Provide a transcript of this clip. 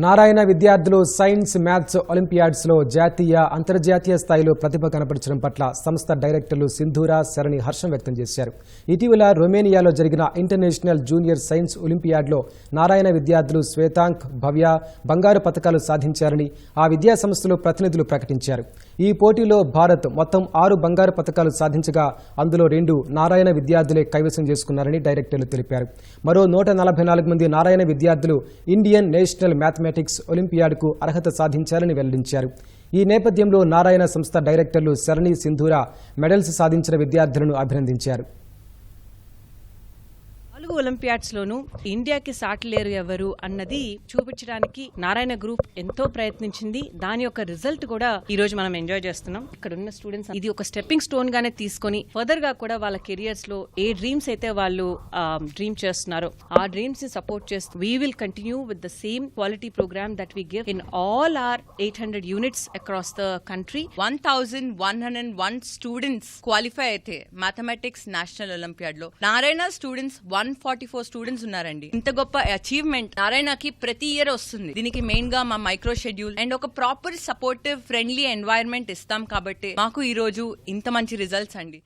నారాయణ విద్యార్థులు science maths ఒలింపియాడ్స్లో జాతీయ అంతర్జాతీయ స్థాయిలో ప్రతిభ కనపరచడం పట్ల సంస్థ డైరెక్టర్లు సింధూర శరణి హర్షం వ్యక్తం చేశారు. ఇటీవల రొమేనియాలో జరిగిన ఇంటర్నేషనల్ జూనియర్ సైన్స్ ఒలింపియాడ్లో నారాయణ విద్యార్థులు శ్వేతాంక్, భవ్య బంగారు పతకాలు సాధించారని ఆ విద్యా సంస్థలు ప్రతినిధులు ప్రకటించారు. ఈ పోటీలో భారత్ మొత్తం 6 బంగారు పతకాలు సాధించగా అందులో 2 నారాయణ విద్యార్థులే కైవసం చేసుకున్నారని డైరెక్టర్లు తెలిపారు. మరో 144 మంది నారాయణ విద్యార్థులు ఇండియన్ నేషనల్ మ్యాథమెటిక్స్ ఒలింపియాడ్కు అర్హత సాధించారని వెల్లడించారు. ఈ నేపథ్యంలో నారాయణ సంస్థ డైరెక్టర్లు శరణి, సింధూర మెడల్స్ సాధించిన విద్యార్థులను అభినందించారు. ఒలింపియాడ్స్ లోను ఇండియాకి సాటి లేరు ఎవరు అన్నది చూపించడానికి నారాయణ గ్రూప్ ఎంతో ప్రయత్నించింది. దాని యొక్క రిజల్ట్ కూడా ఈ రోజు మనం ఎంజాయ్ చేస్తున్నాం. ఇక్కడ ఉన్న స్టూడెంట్స్ ఇది ఒక స్టెప్పింగ్ స్టోన్ గానే తీసుకొని ఫర్దర్ గా కూడా వాళ్ళ కెరియర్స్ లో ఏ డ్రీమ్స్ అయితే వాళ్ళు డ్రీమ్ చేస్తున్నారో ఆ డ్రీమ్స్ ని సపోర్ట్ చేస్తూ we will continue with the same quality programme that we give in all our 800 units across the country. 1101 students qualify అయితే మ్యాథమెటిక్స్ నేషనల్ ఒలింపియాడ్ లో నారాయణ స్టూడెంట్స్ 144 స్టూడెంట్స్ ఉన్నారండి. ఇంత గొప్ప అచీవ్మెంట్ నారాయణకి ప్రతి ఇయర్ వస్తుంది. దీనికి మెయిన్ గా మా మైక్రో షెడ్యూల్ అండ్ ఒక ప్రాపర్ సపోర్టివ్ ఫ్రెండ్లీ ఎన్వైరన్మెంట్ ఇస్తాం కాబట్టి మాకు ఈ రోజు ఇంత మంచి రిజల్ట్స్ అండి.